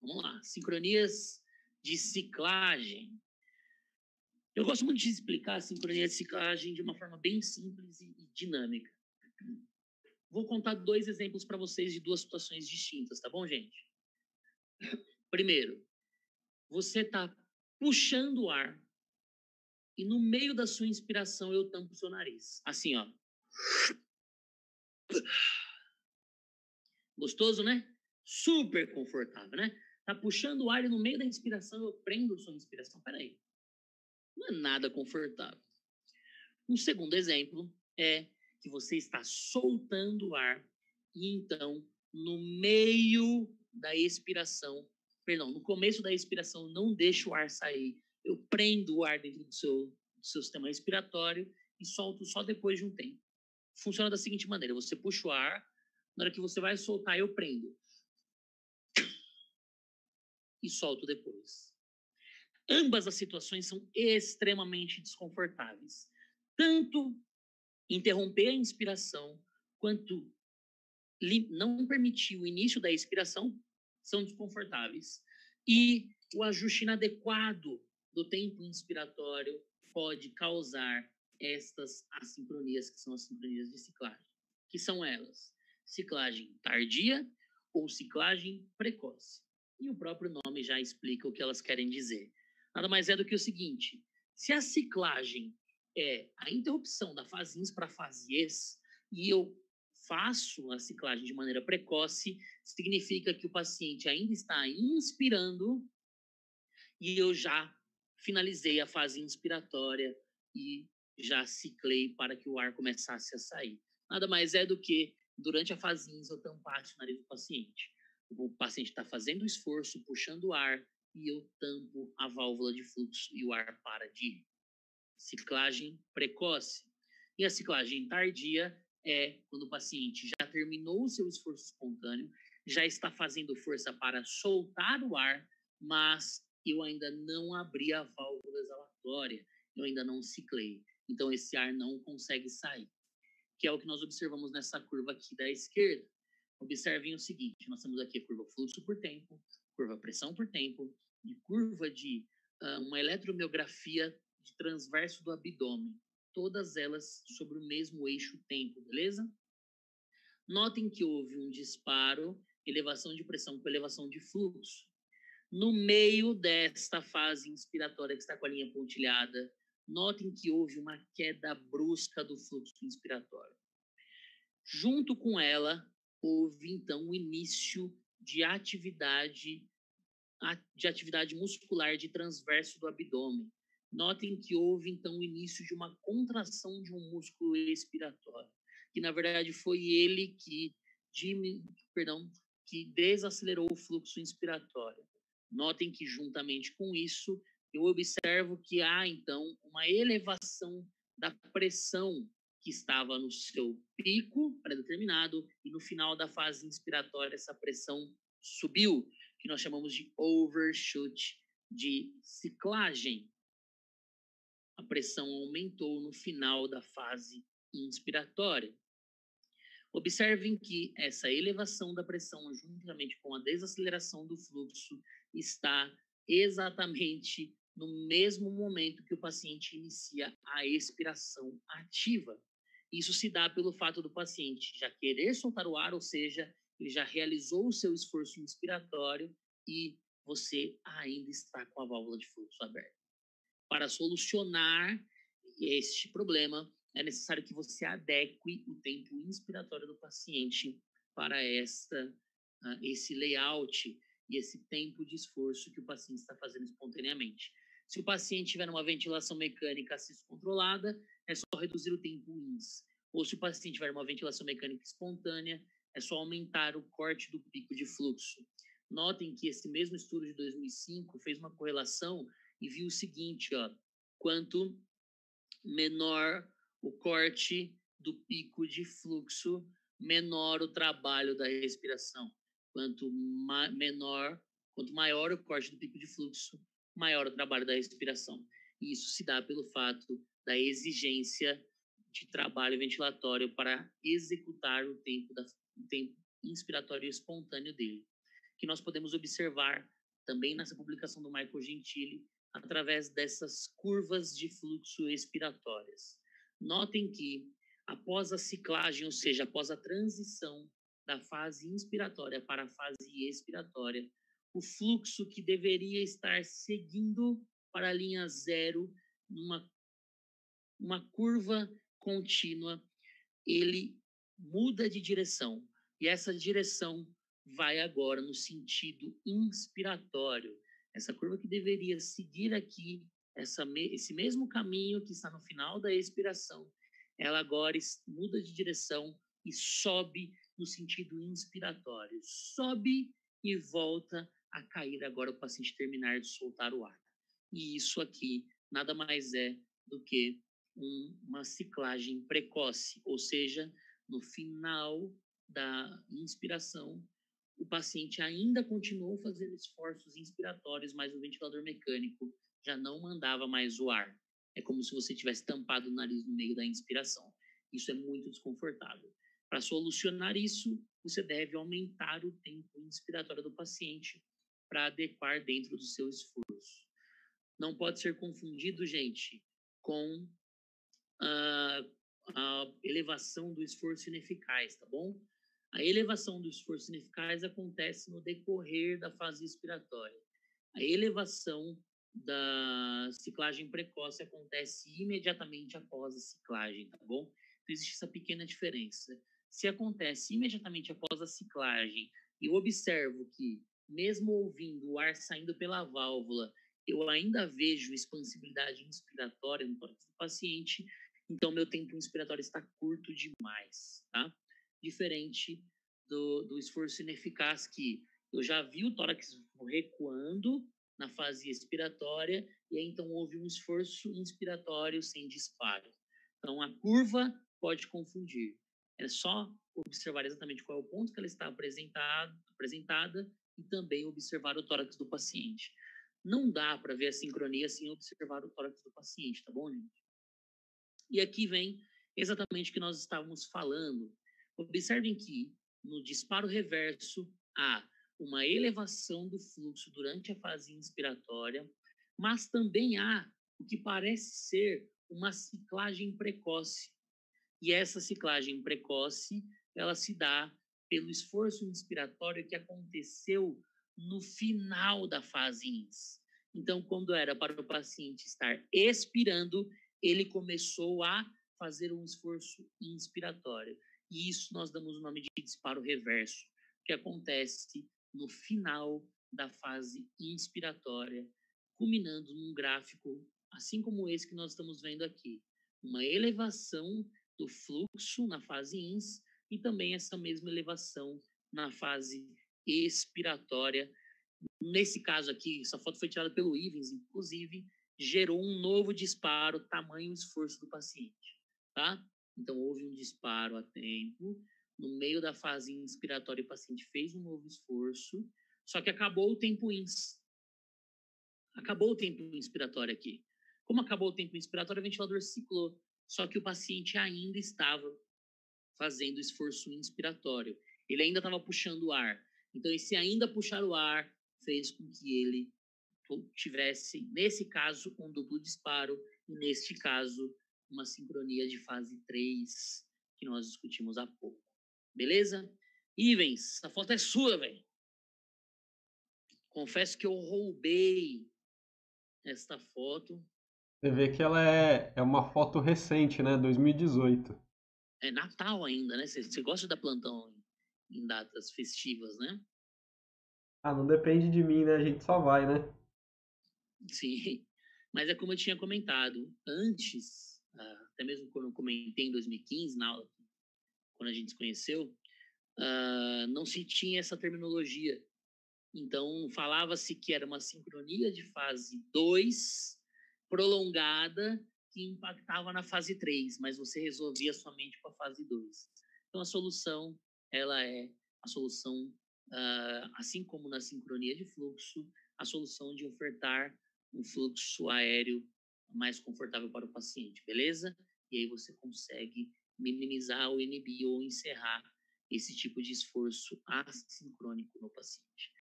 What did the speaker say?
Vamos lá, sincronias de ciclagem. Eu gosto muito de explicar a sincronia de ciclagem de uma forma bem simples e dinâmica. Vou contar 2 exemplos para vocês de 2 situações distintas, tá bom, gente? Primeiro, você está puxando o ar e no meio da sua inspiração eu tampo o seu nariz. Assim, ó. Gostoso, né? Super confortável, né? Tá puxando o ar e no meio da inspiração eu prendo sua inspiração. Peraí. Não é nada confortável. Um segundo exemplo é que você está soltando o ar e então, no meio da expiração, perdão, no começo da expiração, não deixa o ar sair. Eu prendo o ar dentro do seu sistema respiratório e solto só depois de um tempo. Funciona da seguinte maneira: você puxa o ar, na hora que você vai soltar, eu prendo. E solto depois. Ambas as situações são extremamente desconfortáveis. Tanto interromper a inspiração quanto não permitir o início da expiração são desconfortáveis. E o ajuste inadequado do tempo inspiratório pode causar estas assincronias, que são as sincronias de ciclagem. Que são elas? Ciclagem tardia ou ciclagem precoce. E o próprio nome já explica o que elas querem dizer. Nada mais é do que o seguinte: se a ciclagem é a interrupção da fase ins para a fase ex, e eu faço a ciclagem de maneira precoce, significa que o paciente ainda está inspirando e eu já finalizei a fase inspiratória e já ciclei para que o ar começasse a sair. Nada mais é do que, durante a fase ins, eu tampasse o nariz do paciente. O paciente está fazendo o esforço, puxando o ar, e eu tampo a válvula de fluxo e o ar para de ir. Ciclagem precoce. E a ciclagem tardia é quando o paciente já terminou o seu esforço espontâneo, já está fazendo força para soltar o ar, mas eu ainda não abri a válvula exalatória, eu ainda não ciclei. Então, esse ar não consegue sair, que é o que nós observamos nessa curva aqui da esquerda. Observem o seguinte: nós temos aqui a curva fluxo por tempo, curva pressão por tempo e curva de uma eletromiografia de transverso do abdômen, todas elas sobre o mesmo eixo tempo, beleza? Notem que houve um disparo, elevação de pressão com elevação de fluxo. No meio desta fase inspiratória que está com a linha pontilhada, notem que houve uma queda brusca do fluxo inspiratório. Junto com ela, houve então o início de atividade muscular de transverso do abdômen. Notem que houve então o início de uma contração de um músculo expiratório, que na verdade foi ele que desacelerou o fluxo inspiratório. Notem que juntamente com isso, eu observo que há então uma elevação da pressão que estava no seu pico pré-determinado e no final da fase inspiratória essa pressão subiu, que nós chamamos de overshoot de ciclagem. A pressão aumentou no final da fase inspiratória. Observem que essa elevação da pressão, juntamente com a desaceleração do fluxo, está exatamente no mesmo momento que o paciente inicia a expiração ativa. Isso se dá pelo fato do paciente já querer soltar o ar, ou seja, ele já realizou o seu esforço inspiratório e você ainda está com a válvula de fluxo aberta. Para solucionar este problema, é necessário que você adeque o tempo inspiratório do paciente para esse layout e esse tempo de esforço que o paciente está fazendo espontaneamente. Se o paciente tiver uma ventilação mecânica descontrolada, é só reduzir o tempo ins. Ou se o paciente tiver uma ventilação mecânica espontânea, é só aumentar o corte do pico de fluxo. Notem que esse mesmo estudo de 2005 fez uma correlação e viu o seguinte, ó: quanto menor o corte do pico de fluxo, menor o trabalho da respiração. Quanto maior o corte do pico de fluxo, maior o trabalho da respiração. E isso se dá pelo fato da exigência de trabalho ventilatório para executar o tempo inspiratório espontâneo dele. que nós podemos observar também nessa publicação do Michael Gentili, através dessas curvas de fluxo expiratórias. Notem que, após a ciclagem, ou seja, após a transição da fase inspiratória para a fase expiratória, o fluxo que deveria estar seguindo para a linha zero, uma curva contínua, ele muda de direção. E essa direção vai agora no sentido inspiratório. Essa curva que deveria seguir aqui, esse mesmo caminho que está no final da expiração, ela agora muda de direção e sobe no sentido inspiratório. Sobe e volta a cair agora o paciente terminar de soltar o ar. E isso aqui nada mais é do que uma ciclagem precoce, ou seja, no final da inspiração, o paciente ainda continuou fazendo esforços inspiratórios, mas o ventilador mecânico já não mandava mais o ar. É como se você tivesse tampado o nariz no meio da inspiração. Isso é muito desconfortável. Para solucionar isso, você deve aumentar o tempo inspiratório do paciente para adequar dentro do seu esforço. Não pode ser confundido, gente, com a elevação do esforço ineficaz, tá bom? A elevação do esforço ineficaz acontece no decorrer da fase expiratória. A elevação da ciclagem precoce acontece imediatamente após a ciclagem, tá bom? Então, existe essa pequena diferença. Se acontece imediatamente após a ciclagem e eu observo que, mesmo ouvindo o ar saindo pela válvula, eu ainda vejo expansibilidade inspiratória no tórax do paciente, então meu tempo inspiratório está curto demais, tá? Diferente do esforço ineficaz, que eu já vi o tórax recuando na fase expiratória e aí então houve um esforço inspiratório sem disparo. Então a curva pode confundir. É só observar exatamente qual é o ponto que ela está apresentada e também observar o tórax do paciente. Não dá para ver a sincronia sem observar o tórax do paciente, tá bom, gente? E aqui vem exatamente o que nós estávamos falando. Observem que no disparo reverso há uma elevação do fluxo durante a fase inspiratória, mas também há o que parece ser uma ciclagem precoce. E essa ciclagem precoce, ela se dá pelo esforço inspiratório que aconteceu no final da fase ins. Então, quando era para o paciente estar expirando, ele começou a fazer um esforço inspiratório. E isso nós damos o nome de disparo reverso, que acontece no final da fase inspiratória, culminando num gráfico, assim como esse que nós estamos vendo aqui. Uma elevação do fluxo na fase ins e também essa mesma elevação na fase expiratória. Nesse caso aqui, essa foto foi tirada pelo Ivens, inclusive, gerou um novo disparo, tamanho e esforço do paciente, tá? Então, houve um disparo a tempo, no meio da fase inspiratória o paciente fez um novo esforço, só que acabou o tempo ins. Acabou o tempo inspiratório aqui. Como acabou o tempo inspiratório, o ventilador ciclou, só que o paciente ainda estava fazendo esforço inspiratório. Ele ainda estava puxando o ar. Então, esse ainda puxar o ar fez com que ele tivesse, nesse caso, um duplo disparo, e neste caso, uma sincronia de fase 3, que nós discutimos há pouco. Beleza? Ivens, essa foto é sua, velho. Confesso que eu roubei esta foto. Você vê que ela é uma foto recente, né? 2018. É Natal ainda, né? Você gosta da plantão em datas festivas, né? Ah, não depende de mim, né? A gente só vai, né? Sim, mas é como eu tinha comentado antes, até mesmo quando eu comentei em 2015, na aula, quando a gente se conheceu, não se tinha essa terminologia. Então, falava-se que era uma sincronia de fase 2 prolongada que impactava na fase 3, mas você resolvia somente com a fase 2. Então, a solução, ela é a solução, assim como na sincronia de fluxo, a solução de ofertar um fluxo aéreo mais confortável para o paciente, beleza? E aí você consegue minimizar ou inibir ou encerrar esse tipo de esforço assincrônico no paciente.